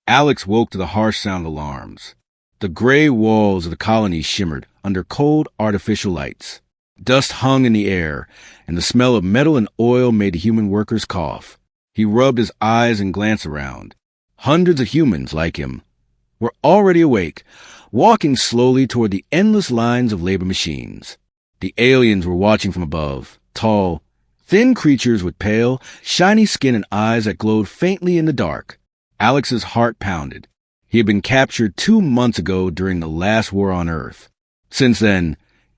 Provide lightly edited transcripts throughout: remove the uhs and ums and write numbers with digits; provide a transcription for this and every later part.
Alex woke to the harsh sound of alarms. The gray walls of the colony shimmered under cold artificial lights. Dust hung in the air, and the smell of metal and oil made the human workers cough. He rubbed his eyes and glanced around. Hundreds of humans like him were already awake, walking slowly toward the endless lines of labor machines. The aliens were watching from above, tall, thin creatures with pale, shiny skin and eyes that glowed faintly in the dark. Alex's heart pounded. He had been captured 2 months ago during the last war on Earth. Since then,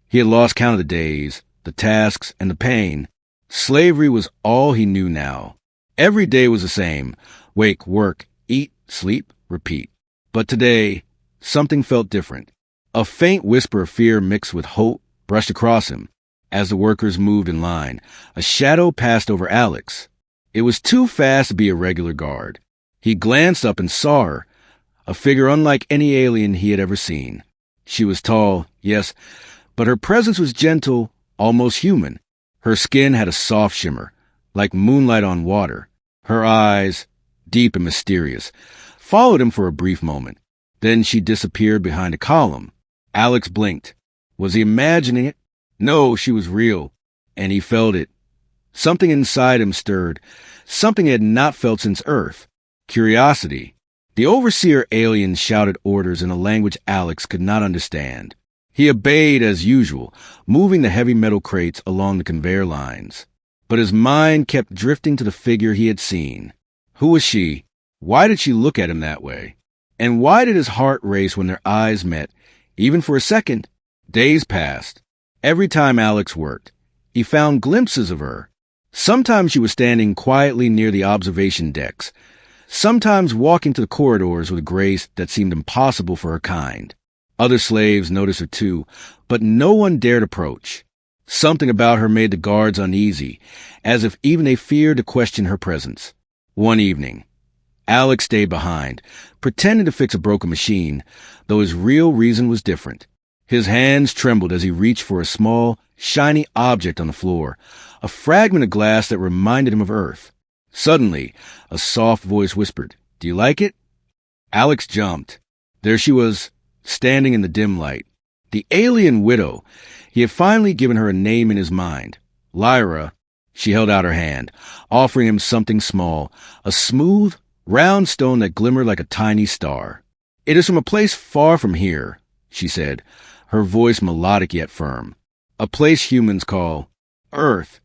he had lost count of the days, the tasks, and the pain. Slavery was all he knew now. Every day was the same. Wake, work, eat, sleep, repeat. But today, something felt different. A faint whisper of fear mixed with hope brushed across him. As the workers moved in line, a shadow passed over Alex. It was too fast to be a regular guard. He glanced up and saw her, a figure unlike any alien he had ever seen. She was tall, yes, but her presence was gentle, almost human. Her skin had a soft shimmer, like moonlight on water. Her eyes, deep and mysterious, followed him for a brief moment. Then she disappeared behind a column. Alex blinked. Was he imagining it? No, she was real, and he felt it. Something inside him stirred, something he had not felt since Earth. Curiosity. The overseer alien shouted orders in a language Alex could not understand. He obeyed as usual, moving the heavy metal crates along the conveyor lines. But his mind kept drifting to the figure he had seen. Who was she? Why did she look at him that way? And why did his heart race when their eyes met, even for a second? Days passed. Every time Alex worked, he found glimpses of her. Sometimes she was standing quietly near the observation decks, sometimes walking to the corridors with a grace that seemed impossible for her kind. Other slaves noticed her too, but no one dared approach. Something about her made the guards uneasy, as if even they feared to question her presence. One evening, Alex stayed behind, pretending to fix a broken machine, though his real reason was different. His hands trembled as he reached for a small, shiny object on the floor, a fragment of glass that reminded him of Earth. Suddenly, a soft voice whispered, "Do you like it?" Alex jumped. There she was, standing in the dim light. The alien widow. He had finally given her a name in his mind. Lyra. She held out her hand, offering him something small, a smooth, round stone that glimmered like a tiny star. "It is from a place far from here," she said, her voice melodic yet firm. "A place humans call Earth."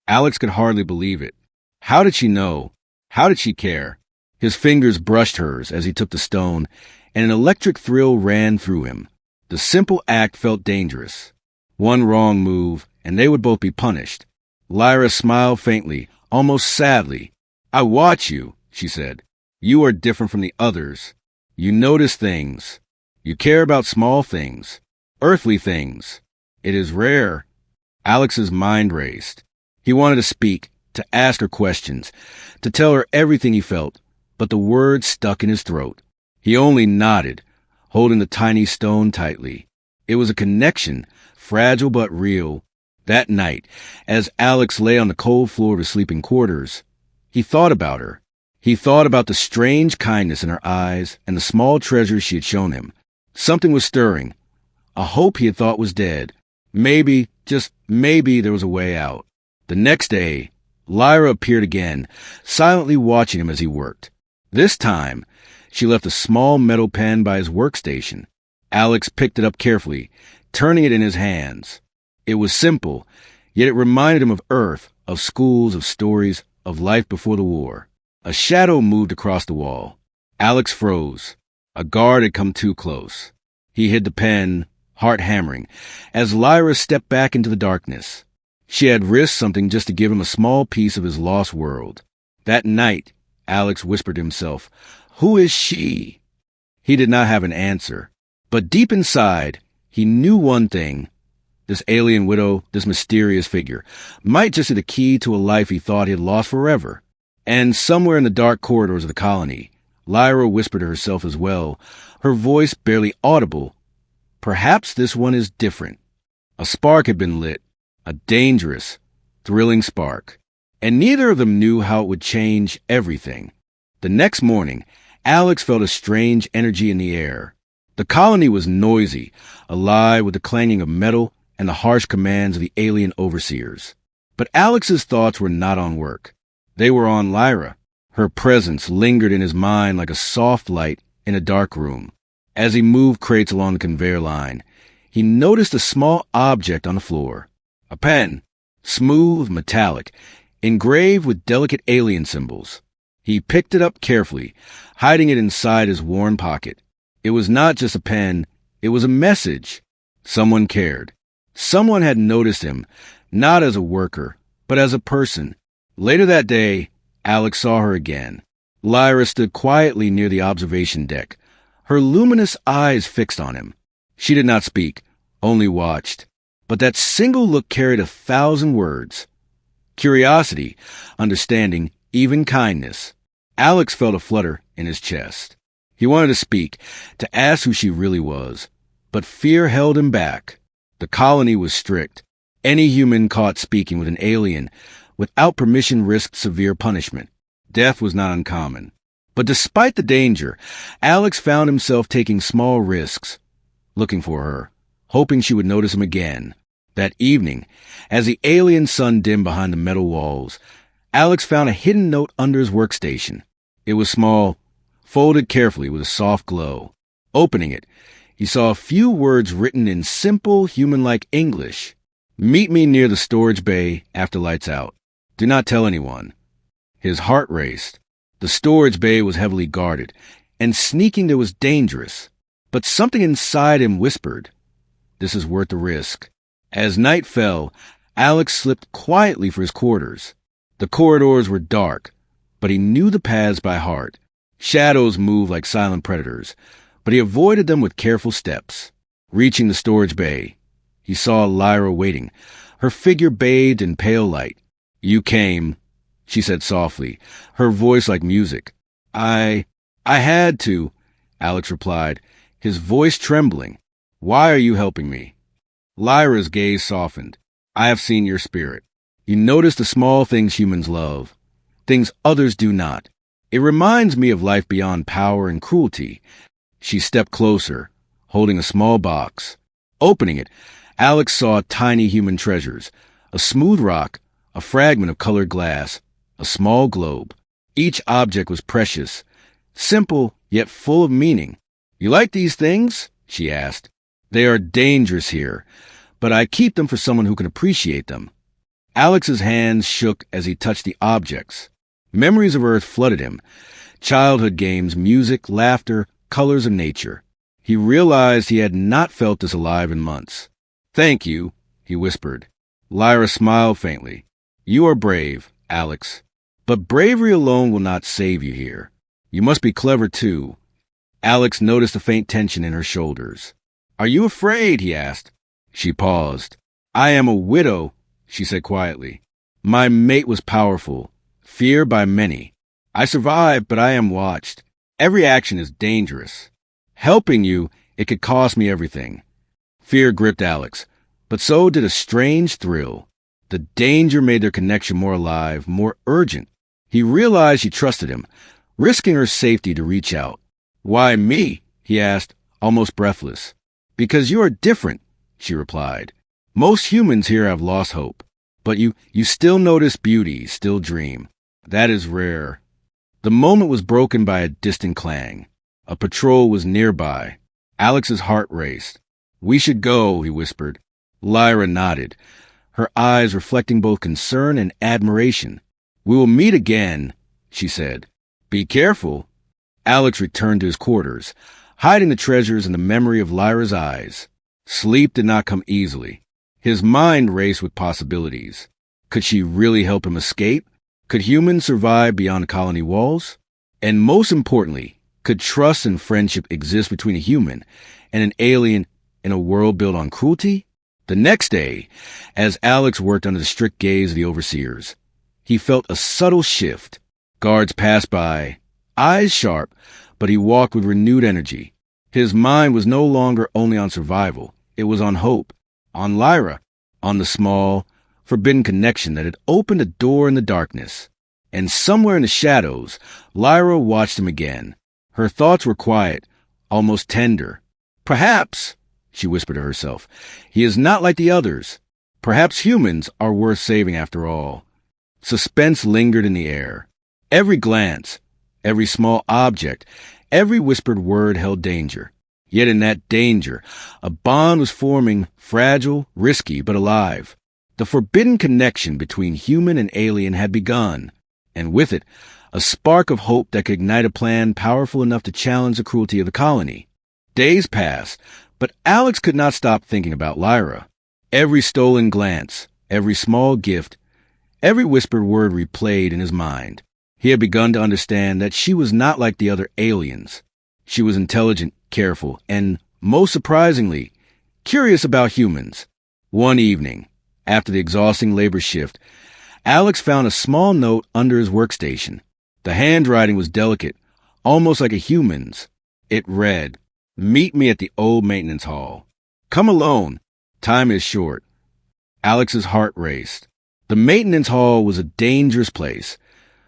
Alex could hardly believe it. How did she know? How did she care? His fingers brushed hers as he took the stone, and an electric thrill ran through him. The simple act felt dangerous. One wrong move, and they would both be punished. Lyra smiled faintly, almost sadly. "I watch you," she said. "You are different from the others. You notice things. You care about small things. Earthly things. It is rare." Alex's mind raced. He wanted to speak, to ask her questions, to tell her everything he felt, but the words stuck in his throat. He only nodded, holding the tiny stone tightly. It was a connection, fragile but real. That night, as Alex lay on the cold floor of his sleeping quarters, he thought about her. He thought about the strange kindness in her eyes and the small treasures she had shown him. Something was stirring. A hope he had thought was dead. Maybe, just maybe, there was a way out. The next day, Lyra appeared again, silently watching him as he worked. This time, she left a small metal pen by his workstation. Alex picked it up carefully, turning it in his hands. It was simple, yet it reminded him of Earth, of schools, of stories, of life before the war. A shadow moved across the wall. Alex froze. A guard had come too close. He hid the pen, heart hammering, as Lyra stepped back into the darkness. She had risked something just to give him a small piece of his lost world. That night, Alex whispered to himself, "Who is she?" He did not have an answer, but deep inside, he knew one thing. This alien widow, this mysterious figure, might just be the key to a life he thought he had lost forever. And somewhere in the dark corridors of the colony, Lyra whispered to herself as well, her voice barely audible, "Perhaps this one is different." A spark had been lit, a dangerous, thrilling spark, and neither of them knew how it would change everything. The next morning, Alex felt a strange energy in the air. The colony was noisy, alive with the clanging of metal and the harsh commands of the alien overseers. But Alex's thoughts were not on work. They were on Lyra. Her presence lingered in his mind like a soft light in a dark room. As he moved crates along the conveyor line, he noticed a small object on the floor. A pen, smooth, metallic, engraved with delicate alien symbols. He picked it up carefully, hiding it inside his worn pocket. It was not just a pen, it was a message. Someone cared. Someone had noticed him, not as a worker, but as a person. Later that day, Alex saw her again. Lyra stood quietly near the observation deck, her luminous eyes fixed on him. She did not speak, only watched. But that single look carried 1,000 words. Curiosity, understanding, even kindness. Alex felt a flutter in his chest. He wanted to speak, to ask who she really was. But fear held him back. The colony was strict. Any human caught speaking with an alien without permission risked severe punishment. Death was not uncommon. But despite the danger, Alex found himself taking small risks, looking for her, hoping she would notice him again. That evening, as the alien sun dimmed behind the metal walls, Alex found a hidden note under his workstation. It was small, folded carefully with a soft glow. Opening it, he saw a few words written in simple, human-like English. "Meet me near the storage bay after lights out. Do not tell anyone." His heart raced. The storage bay was heavily guarded, and sneaking there was dangerous. But something inside him whispered, "This is worth the risk." As night fell, Alex slipped quietly for his quarters. The corridors were dark, but he knew the paths by heart. Shadows moved like silent predators, but he avoided them with careful steps. Reaching the storage bay, he saw Lyra waiting, her figure bathed in pale light. "You came," she said softly, her voice like music. I had to," Alex replied, his voice trembling. "Why are you helping me?" Lyra's gaze softened. "I have seen your spirit. You notice the small things humans love, things others do not. It reminds me of life beyond power and cruelty." She stepped closer, holding a small box. Opening it, Alex saw tiny human treasures, a smooth rock, a fragment of colored glass, a small globe. Each object was precious, simple yet full of meaning. "You like these things?" she asked. "They are dangerous here, but I keep them for someone who can appreciate them." Alex's hands shook as he touched the objects. Memories of Earth flooded him. Childhood games, music, laughter, colors of nature. He realized he had not felt this alive in months. "Thank you," he whispered. Lyra smiled faintly. "You are brave, Alex. But bravery alone will not save you here. You must be clever, too." Alex noticed a faint tension in her shoulders. "Are you afraid?" he asked. She paused. "I am a widow," she said quietly. "My mate was powerful, feared by many. I survived, but I am watched. Every action is dangerous. Helping you, it could cost me everything." Fear gripped Alex, but so did a strange thrill. The danger made their connection more alive, more urgent. He realized she trusted him, risking her safety to reach out. "Why me?" he asked, almost breathless. "Because you are different," she replied. "Most humans here have lost hope, but you still notice beauty, still dream. That is rare." The moment was broken by a distant clang. A patrol was nearby. Alex's heart raced. "We should go," he whispered. Lyra nodded, her eyes reflecting both concern and admiration. "We will meet again," she said. "Be careful." Alex returned to his quarters, hiding the treasures in the memory of Lyra's eyes. Sleep did not come easily. His mind raced with possibilities. Could she really help him escape? Could humans survive beyond colony walls? And most importantly, could trust and friendship exist between a human and an alien in a world built on cruelty? The next day, as Alex worked under the strict gaze of the overseers, he felt a subtle shift. Guards passed by, eyes sharp, but he walked with renewed energy. His mind was no longer only on survival. It was on hope, on Lyra, on the small, forbidden connection that had opened a door in the darkness. And somewhere in the shadows, Lyra watched him again, Her thoughts were quiet, almost tender. Perhaps, she whispered to herself, he is not like the others. Perhaps humans are worth saving after all. Suspense lingered in the air. Every glance, every small object, every whispered word held danger. Yet in that danger, a bond was forming, fragile, risky, but alive. The forbidden connection between human and alien had begun, and with it, a spark of hope that could ignite a plan powerful enough to challenge the cruelty of the colony. Days passed, but Alex could not stop thinking about Lyra. Every stolen glance, every small gift, every whispered word replayed in his mind. He had begun to understand that she was not like the other aliens. She was intelligent, careful, and, most surprisingly, curious about humans. One evening, after the exhausting labor shift, Alex found a small note under his workstation. The handwriting was delicate, almost like a human's. It read, "Meet me at the old maintenance hall. Come alone. Time is short." Alex's heart raced. The maintenance hall was a dangerous place,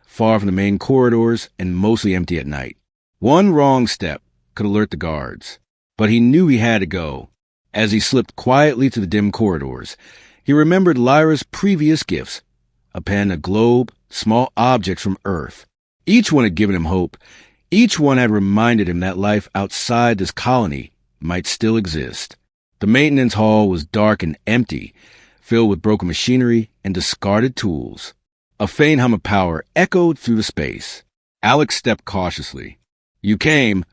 far from the main corridors and mostly empty at night. One wrong step could alert the guards, but he knew he had to go. As he slipped quietly to the dim corridors, he remembered Lyra's previous gifts, a pen, a globe, small objects from Earth. Each one had given him hope. Each one had reminded him that life outside this colony might still exist. The maintenance hall was dark and empty, filled with broken machinery and discarded tools. A faint hum of power echoed through the space. Alex stepped cautiously. "You came,"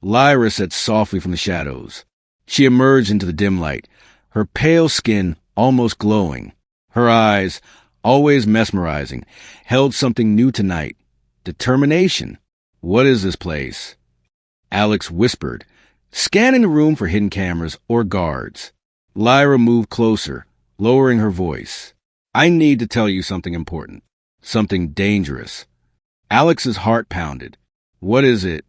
Lyra said softly from the shadows. She emerged into the dim light, her pale skin almost glowing. Her eyes, always mesmerizing, held something new tonight. Determination. "What is this place?" Alex whispered, scanning the room for hidden cameras or guards. Lyra moved closer, lowering her voice. "I need to tell you something important. Something dangerous." Alex's heart pounded. "What is it?"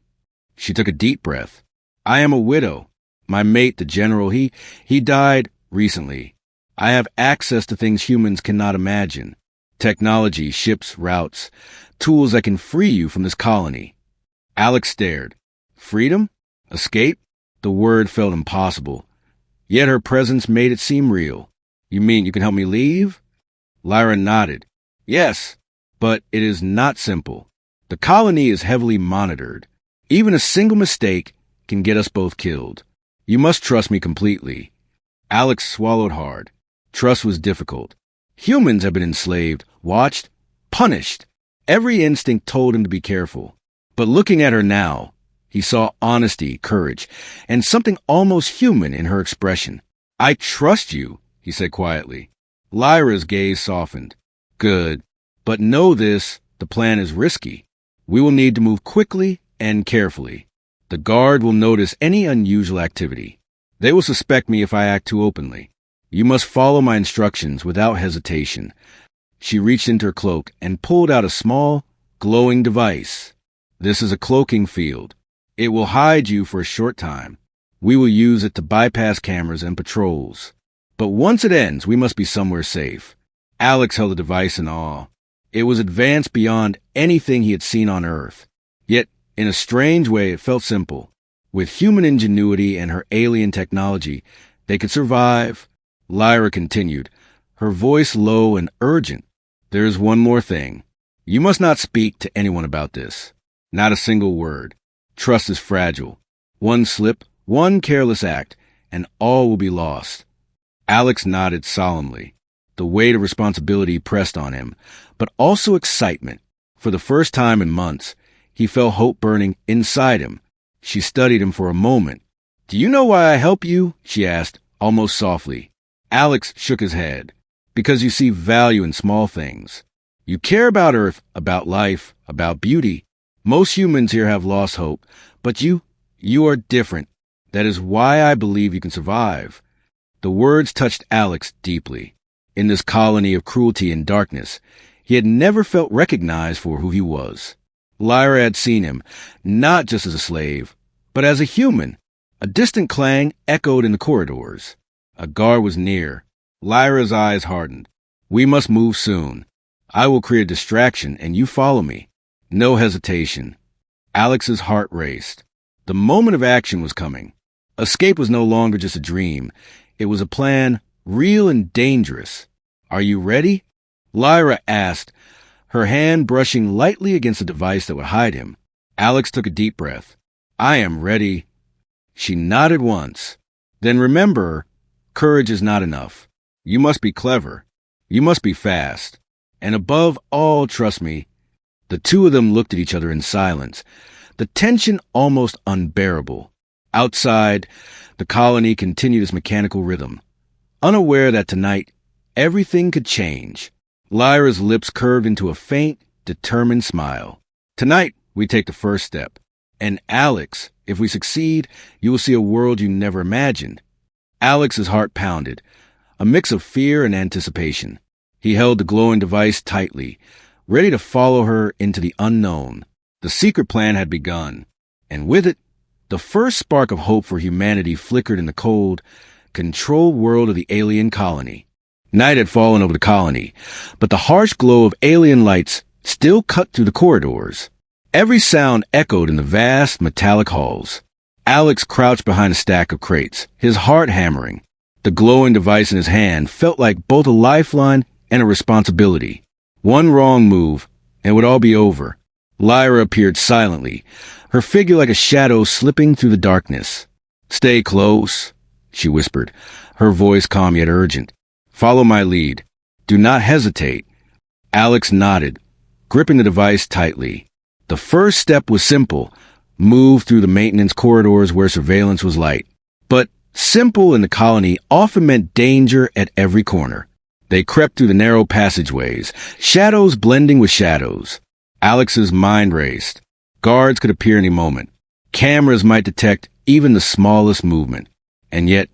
She took a deep breath. "I am a widow. My mate, the general, he died recently. I have access to things humans cannot imagine. Technology, ships, routes, tools that can free you from this colony." Alex stared. Freedom? Escape? The word felt impossible. Yet her presence made it seem real. "You mean you can help me leave?" Lyra nodded. "Yes, but it is not simple. The colony is heavily monitored. Even a single mistake can get us both killed. You must trust me completely." Alex swallowed hard. Trust was difficult. Humans have been enslaved, watched, punished. Every instinct told him to be careful. But looking at her now, he saw honesty, courage, and something almost human in her expression. "I trust you," he said quietly. Lyra's gaze softened. "Good. But know this, the plan is risky. We will need to move quickly and carefully. The guard will notice any unusual activity. They will suspect me if I act too openly. You must follow my instructions without hesitation." She reached into her cloak and pulled out a small, glowing device. "This is a cloaking field. It will hide you for a short time. We will use it to bypass cameras and patrols. But once it ends, we must be somewhere safe." Alex held the device in awe. It was advanced beyond anything he had seen on Earth. Yet, in a strange way, it felt simple. With human ingenuity and her alien technology, they could survive. Lyra continued, her voice low and urgent. "There is one more thing. You must not speak to anyone about this. Not a single word. Trust is fragile. One slip, one careless act, and all will be lost." Alex nodded solemnly. The weight of responsibility pressed on him, but also excitement. For the first time in months, he felt hope burning inside him. She studied him for a moment. "Do you know why I help you?" she asked, almost softly. Alex shook his head. "Because you see value in small things. You care about Earth, about life, about beauty. Most humans here have lost hope, but you are different. That is why I believe you can survive." The words touched Alex deeply. In this colony of cruelty and darkness, he had never felt recognized for who he was. Lyra had seen him, not just as a slave, but as a human. A distant clang echoed in the corridors. A guard was near. Lyra's eyes hardened. "We must move soon. I will create a distraction, and you follow me. No hesitation." Alex's heart raced. The moment of action was coming. Escape was no longer just a dream. It was a plan, real and dangerous. Are you ready? Lyra asked, her hand brushing lightly against a device that would hide him. Alex took a deep breath. I am ready. She nodded once. Then remember, courage is not enough. You must be clever. You must be fast. And above all, trust me. The two of them looked at each other in silence, the tension almost unbearable. Outside, the colony continued its mechanical rhythm, unaware that tonight everything could change. Lyra's lips curved into a faint, determined smile. Tonight, we take the first step. And Alex, if we succeed, you will see a world you never imagined. Alex's heart pounded, a mix of fear and anticipation. He held the glowing device tightly, ready to follow her into the unknown. The secret plan had begun, and with it, the first spark of hope for humanity flickered in the cold, controlled world of the alien colony. Night had fallen over the colony, but the harsh glow of alien lights still cut through the corridors. Every sound echoed in the vast, metallic halls. Alex crouched behind a stack of crates, his heart hammering. The glowing device in his hand felt like both a lifeline and a responsibility. One wrong move, and it would all be over. Lyra appeared silently, her figure like a shadow slipping through the darkness. Stay close, she whispered, her voice calm yet urgent. Follow my lead. Do not hesitate. Alex nodded, gripping the device tightly. The first step was simple. Move through the maintenance corridors where surveillance was light. But simple in the colony often meant danger at every corner. They crept through the narrow passageways, shadows blending with shadows. Alex's mind raced. Guards could appear any moment. Cameras might detect even the smallest movement. And yet,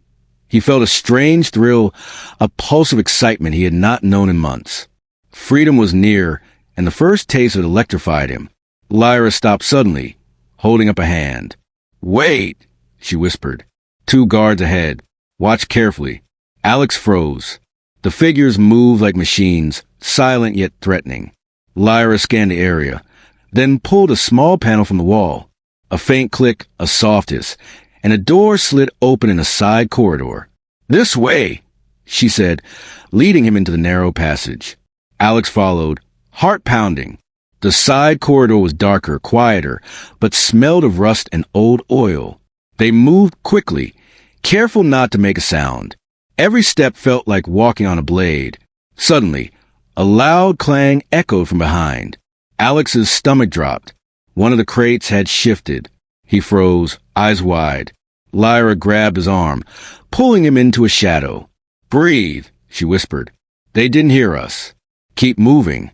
he felt a strange thrill, a pulse of excitement he had not known in months. Freedom was near, and the first taste of it electrified him. Lyra stopped suddenly, holding up a hand. Wait, she whispered. 2 guards ahead. Watch carefully. Alex froze. The figures moved like machines, silent yet threatening. Lyra scanned the area, then pulled a small panel from the wall. A faint click, a soft hiss, and a door slid open in a side corridor. This way, she said, leading him into the narrow passage. Alex followed, heart pounding. The side corridor was darker, quieter, but smelled of rust and old oil. They moved quickly, careful not to make a sound. Every step felt like walking on a blade. Suddenly, a loud clang echoed from behind. Alex's stomach dropped. One of the crates had shifted. He froze, eyes wide. Lyra grabbed his arm, pulling him into a shadow. Breathe, she whispered. They didn't hear us. Keep moving.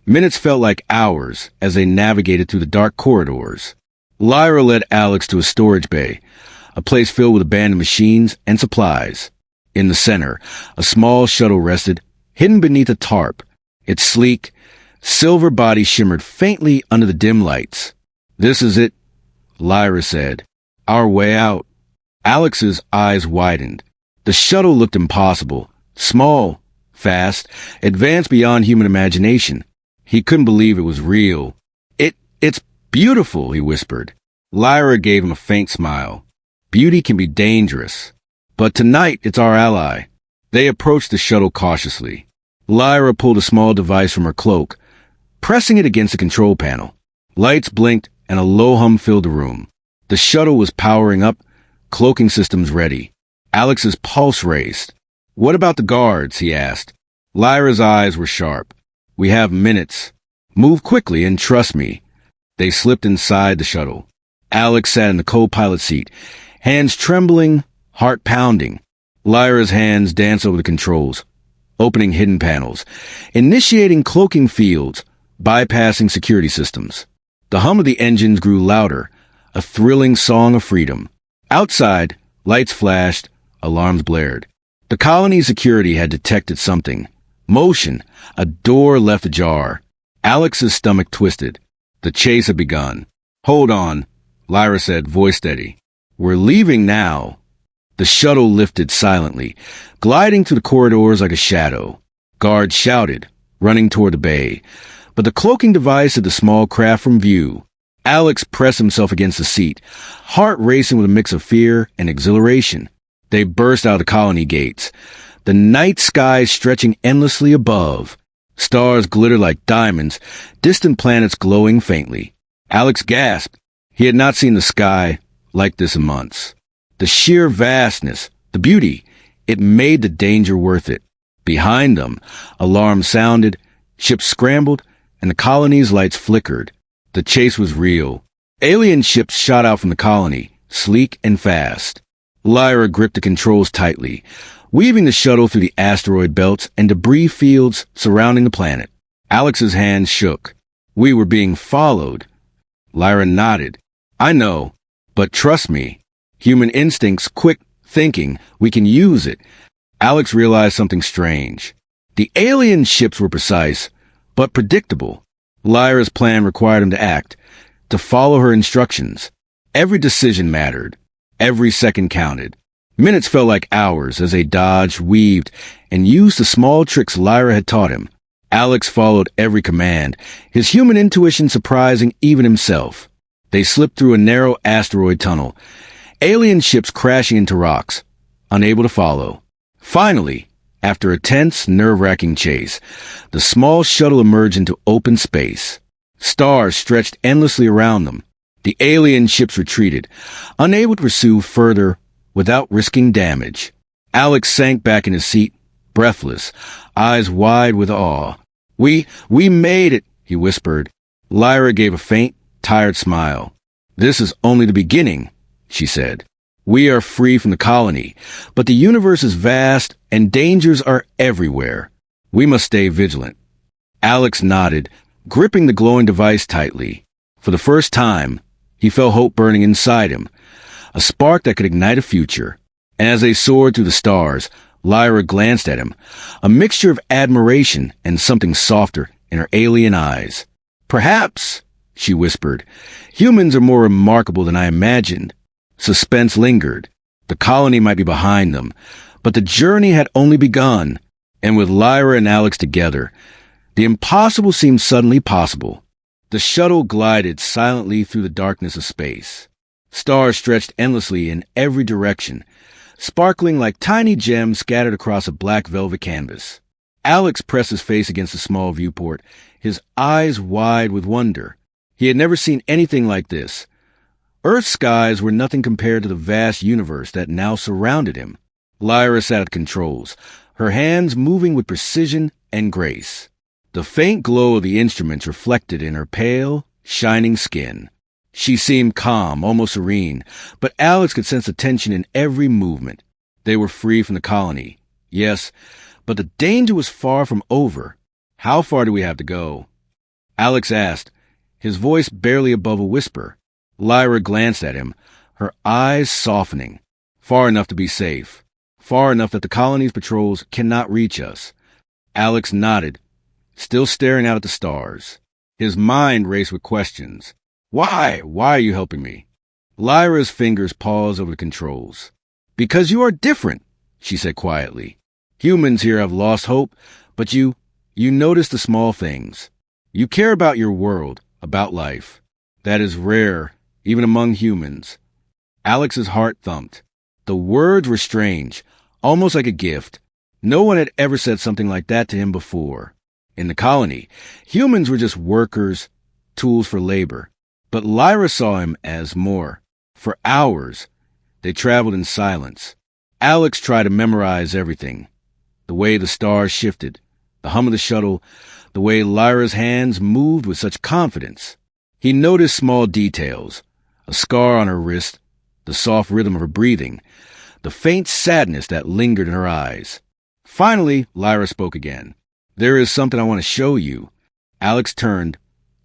Minutes felt like hours as they navigated through the dark corridors. Lyra led Alex to a storage bay, a place filled with abandoned machines and supplies. In the center, a small shuttle rested, hidden beneath a tarp. Its sleek, silver body shimmered faintly under the dim lights. This is it, Lyra said. Our way out. Alex's eyes widened. The shuttle looked impossible. Small, fast, advanced beyond human imagination. He couldn't believe it was real. It's beautiful, he whispered. Lyra gave him a faint smile. Beauty can be dangerous. But tonight, it's our ally. They approached the shuttle cautiously. Lyra pulled a small device from her cloak, pressing it against the control panel. Lights blinked and a low hum filled the room. The shuttle was powering up, cloaking systems ready. Alex's pulse raced. What about the guards? He asked. Lyra's eyes were sharp. We have minutes. Move quickly and trust me. They slipped inside the shuttle. Alex sat in the co-pilot seat, hands trembling, heart pounding. Lyra's hands danced over the controls, opening hidden panels, initiating cloaking fields, bypassing security systems. The hum of the engines grew louder, a thrilling song of freedom. Outside, lights flashed, alarms blared. The colony's security had detected something. Motion. A door left ajar. Alex's stomach twisted. The chase had begun. Hold on, Lyra said, voice steady. We're leaving now. The shuttle lifted silently, gliding through the corridors like a shadow. Guards shouted, running toward the bay, but the cloaking device hid the small craft from view. Alex pressed himself against the seat, heart racing with a mix of fear and exhilaration. They burst out of the colony gates, the night sky stretching endlessly above. Stars glittered like diamonds, distant planets glowing faintly. Alex gasped. He had not seen the sky like this in months. The sheer vastness, the beauty, it made the danger worth it. Behind them, alarms sounded, ships scrambled, and the colony's lights flickered. The chase was real. Alien ships shot out from the colony, sleek and fast. Lyra gripped the controls tightly, weaving the shuttle through the asteroid belts and debris fields surrounding the planet. Alex's hands shook. We were being followed. Lyra nodded. I know, but trust me. Human instincts, quick thinking, we can use it. Alex realized something strange. The alien ships were precise, but predictable. Lyra's plan required him to act, to follow her instructions. Every decision mattered. Every second counted. Minutes felt like hours as they dodged, weaved, and used the small tricks Lyra had taught him. Alex followed every command, his human intuition surprising even himself. They slipped through a narrow asteroid tunnel, alien ships crashing into rocks, unable to follow. Finally, after a tense, nerve-wracking chase, the small shuttle emerged into open space. Stars stretched endlessly around them. The alien ships retreated, unable to pursue further without risking damage. Alex sank back in his seat, breathless, eyes wide with awe. We made it, he whispered. Lyra gave a faint, tired smile. This is only the beginning, she said. We are free from the colony, but the universe is vast and dangers are everywhere. We must stay vigilant. Alex nodded, gripping the glowing device tightly. For the first time, he felt hope burning inside him, a spark that could ignite a future. And as they soared through the stars, Lyra glanced at him, a mixture of admiration and something softer in her alien eyes. Perhaps, she whispered, humans are more remarkable than I imagined. Suspense lingered. The colony might be behind them, but the journey had only begun, and with Lyra and Alex together, the impossible seemed suddenly possible. The shuttle glided silently through the darkness of space. Stars stretched endlessly in every direction, sparkling like tiny gems scattered across a black velvet canvas. Alex pressed his face against the small viewport, his eyes wide with wonder. He had never seen anything like this. Earth's skies were nothing compared to the vast universe that now surrounded him. Lyra sat at the controls, her hands moving with precision and grace. The faint glow of the instruments reflected in her pale, shining skin. She seemed calm, almost serene, but Alex could sense the tension in every movement. They were free from the colony, yes, but the danger was far from over. How far do we have to go? Alex asked, his voice barely above a whisper. Lyra glanced at him, her eyes softening. Far enough to be safe. Far enough that the colony's patrols cannot reach us. Alex nodded, still staring out at the stars. His mind raced with questions. Why? Why are you helping me? Lyra's fingers paused over the controls. Because you are different, she said quietly. Humans here have lost hope, but you notice the small things. You care about your world, about life. That is rare, even among humans. Alex's heart thumped. The words were strange, almost like a gift. No one had ever said something like that to him before. In the colony, humans were just workers, tools for labor. But Lyra saw him as more. For hours, they traveled in silence. Alex tried to memorize everything. The way the stars shifted, the hum of the shuttle, the way Lyra's hands moved with such confidence. He noticed small details, a scar on her wrist, the soft rhythm of her breathing, the faint sadness that lingered in her eyes. Finally, Lyra spoke again. There is something I want to show you. Alex turned,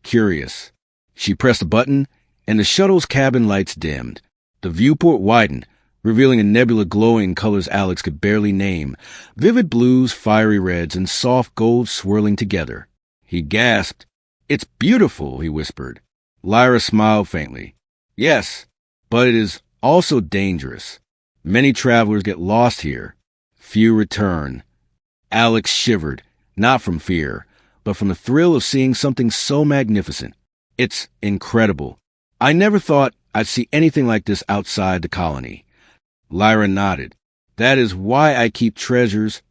curious. She pressed a button, and the shuttle's cabin lights dimmed. The viewport widened, revealing a nebula glowing in colors Alex could barely name, vivid blues, fiery reds, and soft golds swirling together. He gasped. It's beautiful, he whispered. Lyra smiled faintly. Yes, but it is also dangerous. Many travelers get lost here. Few return. Alex shivered, not from fear, but from the thrill of seeing something so magnificent. It's incredible. I never thought I'd see anything like this outside the colony. Lyra nodded. That is why I keep treasures,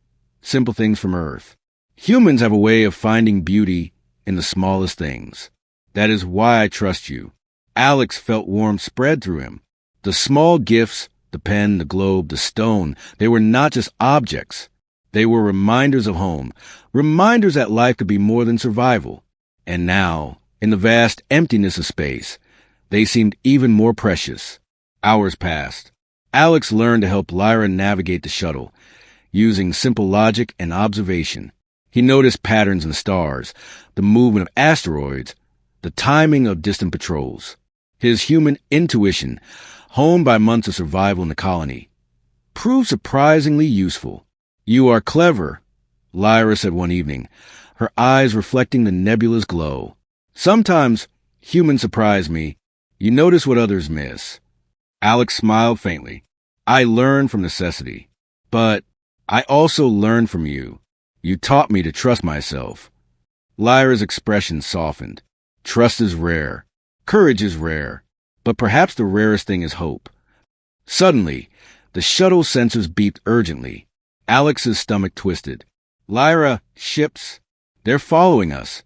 simple things from Earth. Humans have a way of finding beauty in the smallest things. That is why I trust you. Alex felt warmth spread through him. The small gifts, the pen, the globe, the stone, they were not just objects. They were reminders of home, reminders that life could be more than survival. And now, in the vast emptiness of space, they seemed even more precious. Hours passed. Alex learned to help Lyra navigate the shuttle, using simple logic and observation. He noticed patterns in stars, the movement of asteroids, the timing of distant patrols. His human intuition, honed by months of survival in the colony, proved surprisingly useful. You are clever, Lyra said one evening, her eyes reflecting the nebula's glow. Sometimes humans surprise me. You notice what others miss. Alex smiled faintly. I learn from necessity, but I also learn from you. You taught me to trust myself. Lyra's expression softened. Trust is rare. Courage is rare. But perhaps the rarest thing is hope. Suddenly, the shuttle sensors beeped urgently. Alex's stomach twisted. Lyra, ships, they're following us.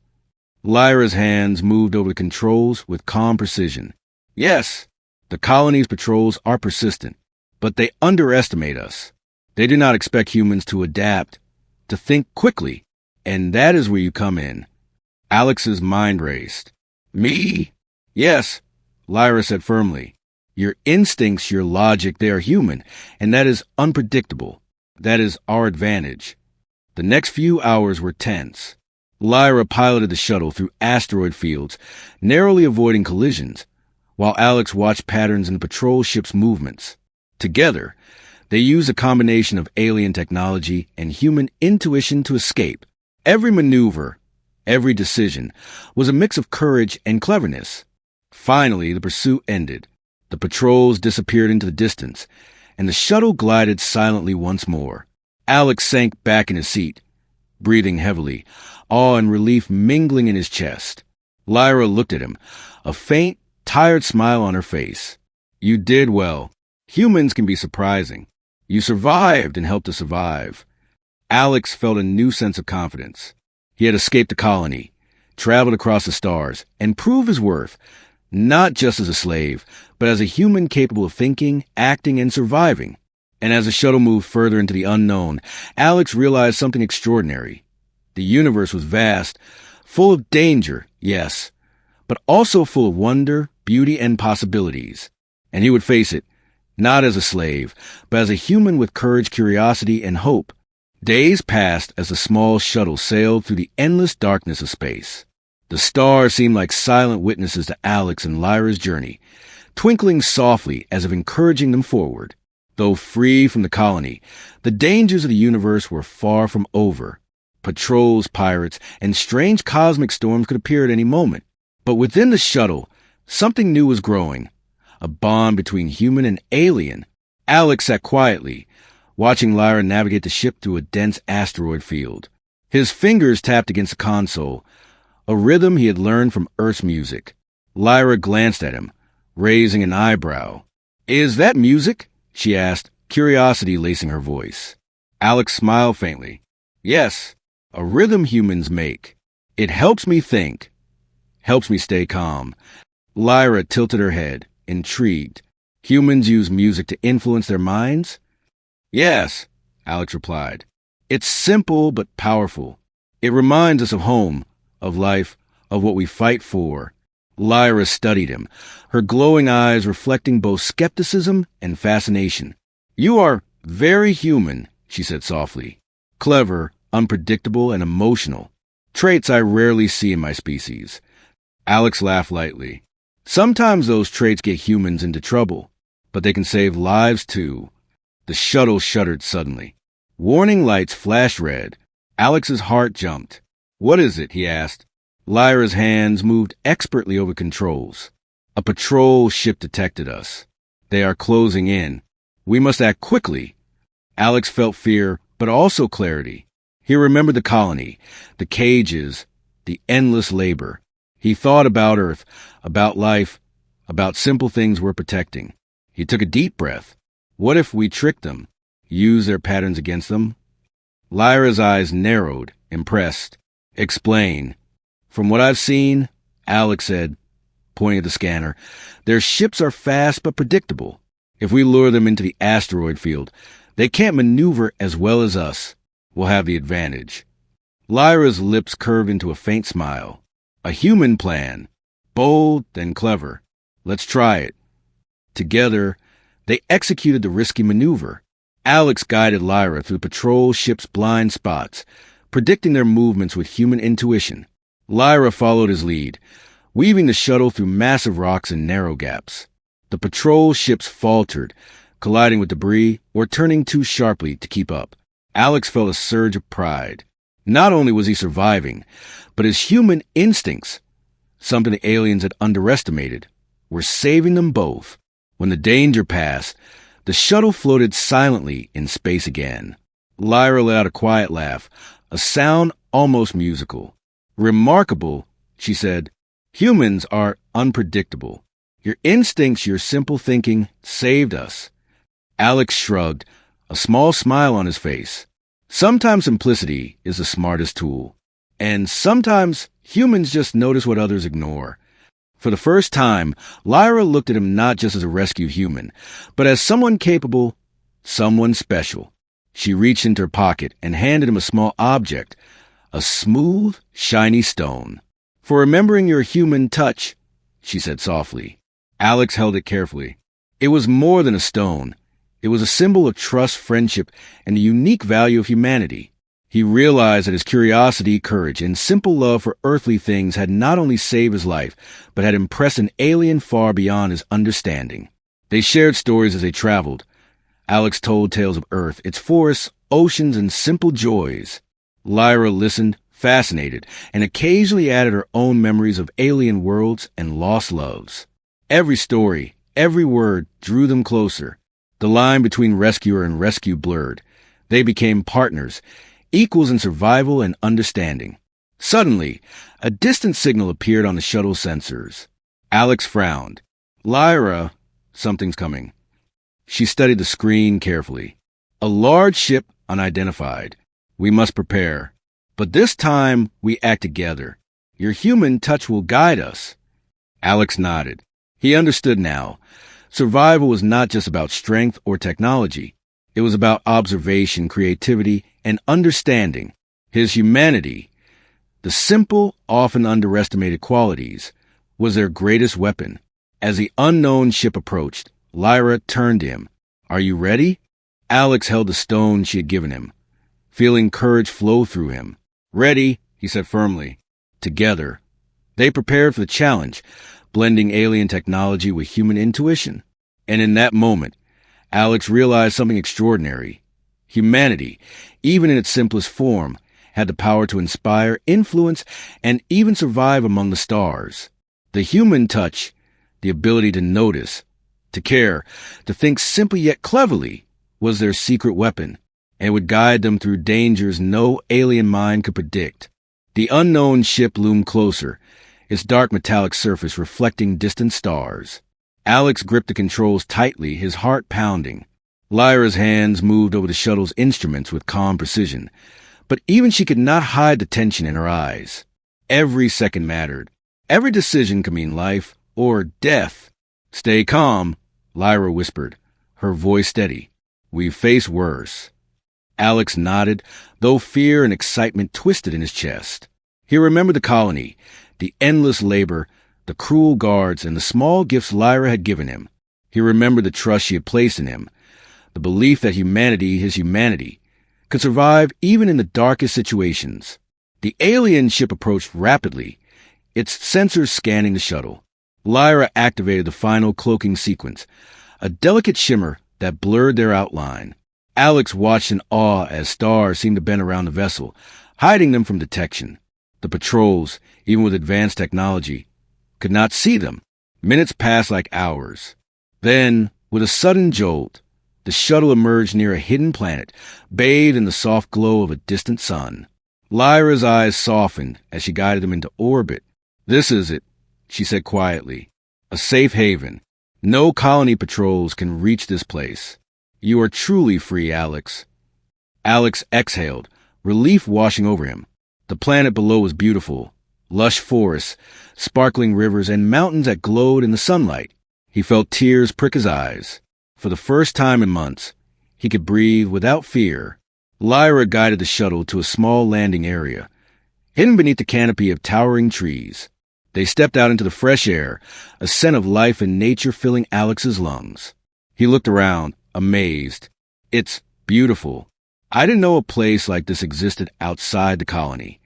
Lyra's hands moved over the controls with calm precision. Yes, the colony's patrols are persistent, but they underestimate us. They do not expect humans to adapt, to think quickly, and that is where you come in. Alex's mind raced. Me? Yes, Lyra said firmly. Your instincts, your logic, they are human, and that is unpredictable. That is our advantage. The next few hours were tense. Lyra piloted the shuttle through asteroid fields, narrowly avoiding collisions, while Alex watched patterns in the patrol ship's movements. Together, they used a combination of alien technology and human intuition to escape. Every maneuver, every decision, was a mix of courage and cleverness. Finally, the pursuit ended. The patrols disappeared into the distance, and the shuttle glided silently once more. Alex sank back in his seat, breathing heavily, awe and relief mingling in his chest. Lyra looked at him, a faint, tired smile on her face. You did well. Humans can be surprising. You survived and helped us survive. Alex felt a new sense of confidence. He had escaped the colony, traveled across the stars, and proved his worth, not just as a slave, but as a human capable of thinking, acting, and surviving. And as the shuttle moved further into the unknown, Alex realized something extraordinary. The universe was vast, full of danger, yes, but also full of wonder, beauty, and possibilities. And he would face it, not as a slave, but as a human with courage, curiosity, and hope. Days passed as the small shuttle sailed through the endless darkness of space. The stars seemed like silent witnesses to Alex and Lyra's journey, twinkling softly as if encouraging them forward. Though free from the colony, the dangers of the universe were far from over. Patrols, pirates, and strange cosmic storms could appear at any moment. But within the shuttle, something new was growing, a bond between human and alien. Alex sat quietly, watching Lyra navigate the ship through a dense asteroid field. His fingers tapped against the console, a rhythm he had learned from Earth's music. Lyra glanced at him, raising an eyebrow. Is that music? She asked, curiosity lacing her voice. Alex smiled faintly. Yes, a rhythm humans make. It helps me think, helps me stay calm. Lyra tilted her head, intrigued. Humans use music to influence their minds? Yes, Alex replied. It's simple but powerful. It reminds us of home, of life, of what we fight for. Lyra studied him, her glowing eyes reflecting both skepticism and fascination. You are very human, she said softly. Clever, unpredictable, and emotional. Traits I rarely see in my species. Alex laughed lightly. Sometimes those traits get humans into trouble, but they can save lives too. The shuttle shuddered suddenly. Warning lights flashed red. Alex's heart jumped. What is it? He asked. Lyra's hands moved expertly over controls. A patrol ship detected us. They are closing in. We must act quickly. Alex felt fear, but also clarity. He remembered the colony, the cages, the endless labor. He thought about Earth, about life, about simple things we're protecting. He took a deep breath. What if we tricked them? Use their patterns against them? Lyra's eyes narrowed, impressed. Explain. From what I've seen, Alex said, pointing at the scanner, their ships are fast but predictable. If we lure them into the asteroid field, they can't maneuver as well as us. We'll have the advantage. Lyra's lips curved into a faint smile. A human plan. Bold and clever. Let's try it. Together, they executed the risky maneuver. Alex guided Lyra through the patrol ship's blind spots, predicting their movements with human intuition. Lyra followed his lead, weaving the shuttle through massive rocks and narrow gaps. The patrol ships faltered, colliding with debris or turning too sharply to keep up. Alex felt a surge of pride. Not only was he surviving, but his human instincts, something the aliens had underestimated, were saving them both. When the danger passed, the shuttle floated silently in space again. Lyra let out a quiet laugh, a sound almost musical. Remarkable, she said. Humans are unpredictable. Your instincts, your simple thinking, saved us. Alex shrugged, a small smile on his face. Sometimes simplicity is the smartest tool. And sometimes humans just notice what others ignore. For the first time, Lyra looked at him not just as a rescue human, but as someone capable, someone special. She reached into her pocket and handed him a small object, a smooth, shiny stone. For remembering your human touch, she said softly. Alex held it carefully. It was more than a stone. It was a symbol of trust, friendship, and the unique value of humanity. He realized that his curiosity, courage, and simple love for earthly things had not only saved his life, but had impressed an alien far beyond his understanding. They shared stories as they traveled. Alex told tales of Earth, its forests, oceans, and simple joys. Lyra listened, fascinated, and occasionally added her own memories of alien worlds and lost loves. Every story, every word drew them closer. The line between rescuer and rescue blurred. They became partners, equals in survival and understanding. Suddenly, a distant signal appeared on the shuttle's sensors. Alex frowned. Lyra, something's coming. She studied the screen carefully. A large ship, unidentified. We must prepare. But this time, we act together. Your human touch will guide us. Alex nodded. He understood now. Survival was not just about strength or technology. It was about observation, creativity, and understanding. His humanity, the simple, often underestimated qualities, was their greatest weapon. As the unknown ship approached, Lyra turned to him. Are you ready? Alex held the stone she had given him, feeling courage flow through him. Ready, he said firmly. Together, they prepared for the challenge, blending alien technology with human intuition. And in that moment, Alex realized something extraordinary. Humanity, even in its simplest form, had the power to inspire, influence, and even survive among the stars. The human touch, the ability to notice, to care, to think simply yet cleverly, was their secret weapon, and would guide them through dangers no alien mind could predict. The unknown ship loomed closer, its dark metallic surface reflecting distant stars. Alex gripped the controls tightly, his heart pounding. Lyra's hands moved over the shuttle's instruments with calm precision, but even she could not hide the tension in her eyes. Every second mattered. Every decision could mean life or death. Stay calm, Lyra whispered, her voice steady. We've faced worse. Alex nodded, though fear and excitement twisted in his chest. He remembered the colony, the endless labor, the cruel guards, and the small gifts Lyra had given him. He remembered the trust she had placed in him, the belief that humanity, his humanity, could survive even in the darkest situations. The alien ship approached rapidly, its sensors scanning the shuttle. Lyra activated the final cloaking sequence, a delicate shimmer that blurred their outline. Alex watched in awe as stars seemed to bend around the vessel, hiding them from detection. The patrols, even with advanced technology, could not see them. Minutes passed like hours. Then, with a sudden jolt, the shuttle emerged near a hidden planet, bathed in the soft glow of a distant sun. Lyra's eyes softened as she guided them into orbit. This is it, she said quietly. a safe haven. No colony patrols can reach this place. You are truly free, Alex. Alex exhaled, relief washing over him. The planet below was beautiful. Lush forests, sparkling rivers, and mountains that glowed in the sunlight. He felt tears prick his eyes. For the first time in months, he could breathe without fear. Lyra guided the shuttle to a small landing area, hidden beneath the canopy of towering trees. They stepped out into the fresh air, a scent of life and nature filling Alex's lungs. He looked around, amazed. It's beautiful. I didn't know a place like this existed outside the colony.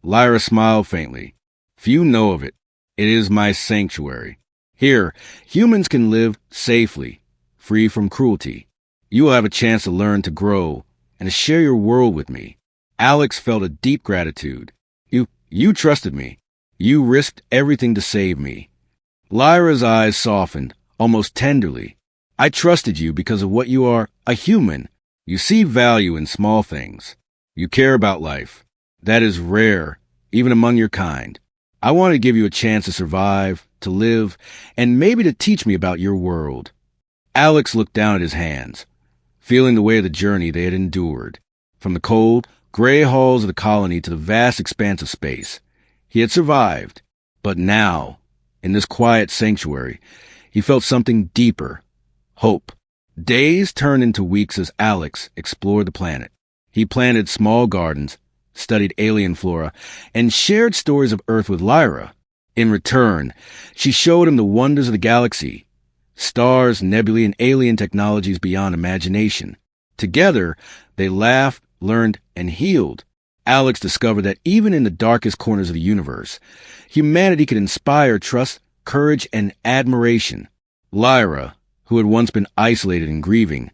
Lyra smiled faintly. Few know of it. It is my sanctuary. Here, humans can live safely, free from cruelty. You will have a chance to learn to grow and to share your world with me. Alex felt a deep gratitude. You trusted me. You risked everything to save me. Lyra's eyes softened, almost tenderly. I trusted you because of what you are, a human. You see value in small things. You care about life. That is rare, even among your kind. I want to give you a chance to survive, to live, and maybe to teach me about your world. Alex looked down at his hands, feeling the weight of the journey they had endured. From the cold, gray halls of the colony to the vast expanse of space, he had survived. But now, in this quiet sanctuary, he felt something deeper. Hope. Days turned into weeks as Alex explored the planet. He planted small gardens, studied alien flora, and shared stories of Earth with Lyra. In return, she showed him the wonders of the galaxy, stars, nebulae, and alien technologies beyond imagination. Together, they laughed, learned, and healed. Alex discovered that even in the darkest corners of the universe, humanity could inspire trust, courage, and admiration. Lyra, who had once been isolated and grieving,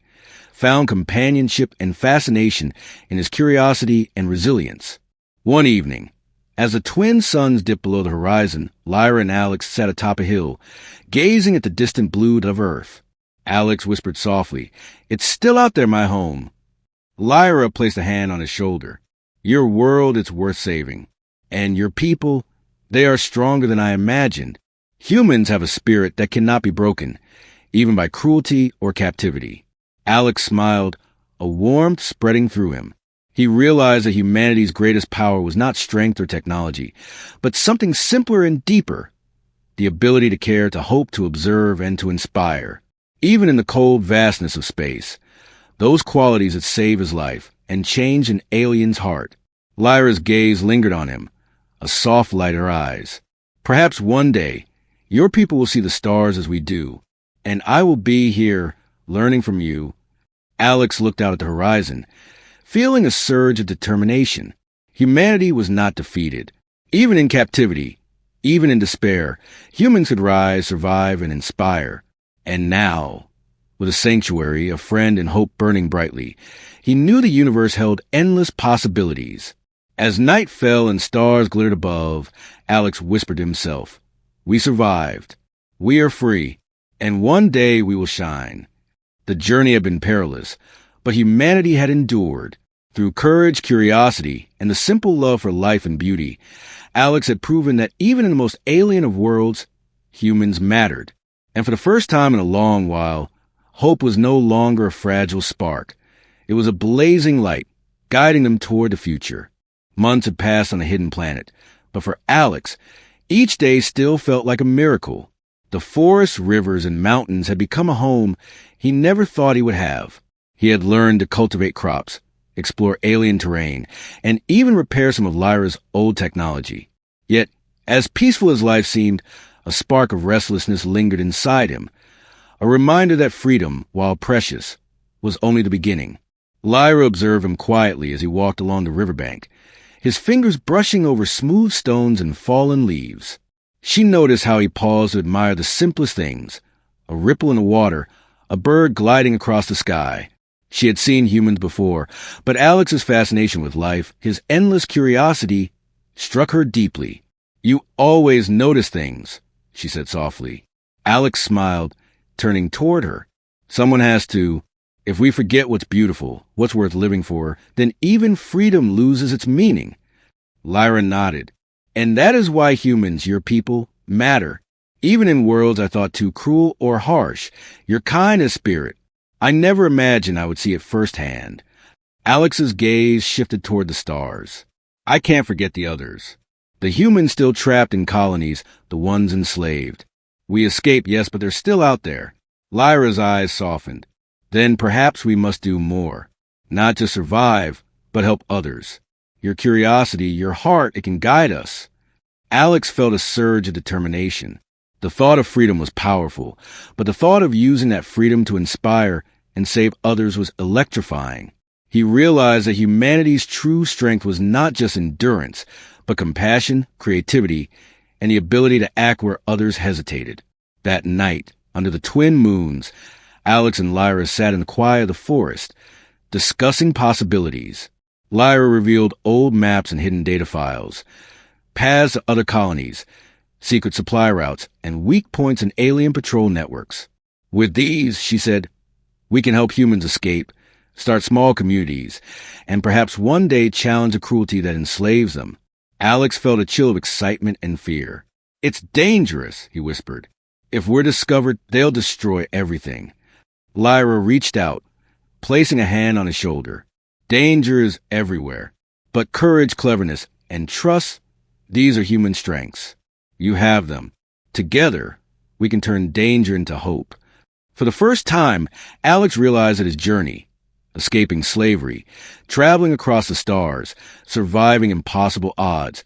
found companionship and fascination in his curiosity and resilience. One evening, as the twin suns dipped below the horizon, Lyra and Alex sat atop a hill, gazing at the distant blue of Earth. Alex whispered softly, "It's still out there, my home." Lyra placed a hand on his shoulder. "Your world is worth saving. And your people, they are stronger than I imagined. Humans have a spirit that cannot be broken, even by cruelty or captivity." Alex smiled, a warmth spreading through him. He realized that humanity's greatest power was not strength or technology, but something simpler and deeper: the ability to care, to hope, to observe, and to inspire. Even in the cold vastness of space, those qualities that save his life and change an alien's heart. Lyra's gaze lingered on him, a soft light in her eyes. "Perhaps one day, your people will see the stars as we do, and I will be here, learning from you." Alex looked out at the horizon, feeling a surge of determination. Humanity was not defeated. Even in captivity, even in despair, humans could rise, survive, and inspire. And now, with a sanctuary, a friend, and hope burning brightly, he knew the universe held endless possibilities. As night fell and stars glittered above, Alex whispered to himself, "We survived. We are free. And one day we will shine." The journey had been perilous, but humanity had endured. Through courage, curiosity, and the simple love for life and beauty, Alex had proven that even in the most alien of worlds, humans mattered. And for the first time in a long while, hope was no longer a fragile spark. It was a blazing light, guiding them toward the future. Months had passed on a hidden planet, but for Alex, each day still felt like a miracle. The forests, rivers, and mountains had become a home he never thought he would have. He had learned to cultivate crops, explore alien terrain, and even repair some of Lyra's old technology. Yet, as peaceful as life seemed, a spark of restlessness lingered inside him, a reminder that freedom, while precious, was only the beginning. Lyra observed him quietly as he walked along the riverbank, his fingers brushing over smooth stones and fallen leaves. She noticed how he paused to admire the simplest things: a ripple in the water, a bird gliding across the sky. She had seen humans before, but Alex's fascination with life, his endless curiosity, struck her deeply. "You always notice things," she said softly. Alex smiled, turning toward her. "Someone has to. If we forget what's beautiful, what's worth living for, then even freedom loses its meaning." Lyra nodded. "And that is why humans, your people, matter. Even in worlds I thought too cruel or harsh, your kind as spirit. I never imagined I would see it firsthand. Alex's gaze shifted toward the stars. I can't forget the others. The humans still trapped in colonies, the ones enslaved. We escaped, yes, but they're still out there. Lyra's eyes softened. Then perhaps we must do more. Not just survive, but help others. Your curiosity, your heart, it can guide us. Alex felt a surge of determination. The thought of freedom was powerful, but the thought of using that freedom to inspire and save others was electrifying. He realized that humanity's true strength was not just endurance, but compassion, creativity, and the ability to act where others hesitated. That night, under the twin moons, Alex and Lyra sat in the quiet of the forest, discussing possibilities. Lyra revealed old maps and hidden data files, paths to other colonies, secret supply routes, and weak points in alien patrol networks. With these, she said, we can help humans escape, start small communities, and perhaps one day challenge the cruelty that enslaves them. Alex felt a chill of excitement and fear. It's dangerous, he whispered. If we're discovered, they'll destroy everything. Lyra reached out, placing a hand on his shoulder. Danger is everywhere. But courage, cleverness, and trust, these are human strengths. You have them. Together, we can turn danger into hope. For the first time, Alex realized that his journey, escaping slavery, traveling across the stars, surviving impossible odds,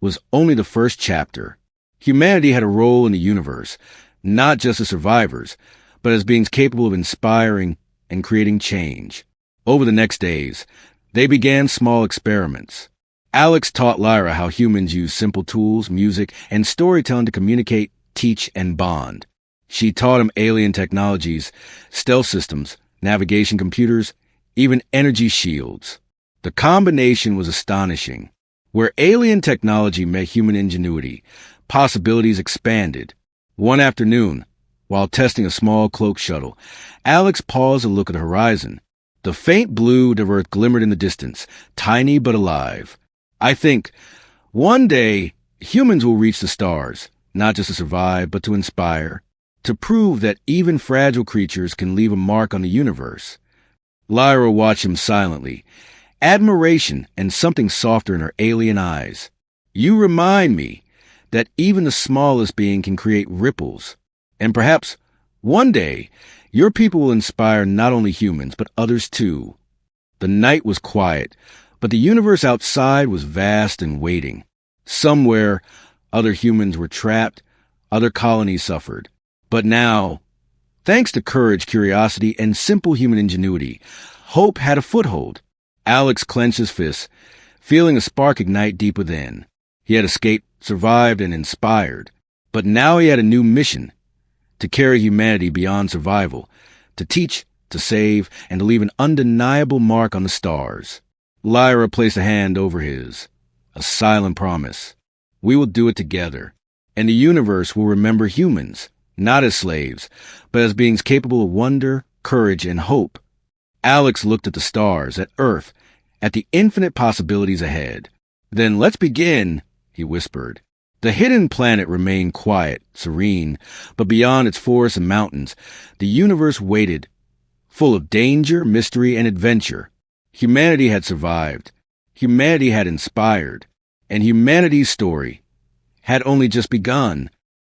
was only the first chapter. Humanity had a role in the universe, not just as survivors, but as beings capable of inspiring and creating change. Over the next days, they began small experiments. Alex taught Lyra how humans use simple tools, music, and storytelling to communicate, teach, and bond. She taught him alien technologies, stealth systems, navigation computers, even energy shields. The combination was astonishing. Where alien technology met human ingenuity, possibilities expanded. One afternoon, while testing a small cloak shuttle, Alex paused to look at the horizon. The faint blue of Earth glimmered in the distance, tiny but alive. I think, one day, humans will reach the stars, not just to survive, but to inspire, to prove that even fragile creatures can leave a mark on the universe. Lyra watched him silently, admiration and something softer in her alien eyes. You remind me that even the smallest being can create ripples, and perhaps, one day, your people will inspire not only humans, but others too. The night was quiet, but the universe outside was vast and waiting. Somewhere, other humans were trapped, other colonies suffered. But now, thanks to courage, curiosity, and simple human ingenuity, hope had a foothold. Alex clenched his fists, feeling a spark ignite deep within. He had escaped, survived, and inspired. But now he had a new mission: to carry humanity beyond survival, to teach, to save, and to leave an undeniable mark on the stars. Lyra placed a hand over his, a silent promise. We will do it together, and the universe will remember humans, not as slaves, but as beings capable of wonder, courage, and hope. Alex looked at the stars, at Earth, at the infinite possibilities ahead. Then let's begin, he whispered. The hidden planet remained quiet, serene, but beyond its forests and mountains, the universe waited, full of danger, mystery, and adventure. Humanity had survived. Humanity had inspired. And humanity's story had only just begun.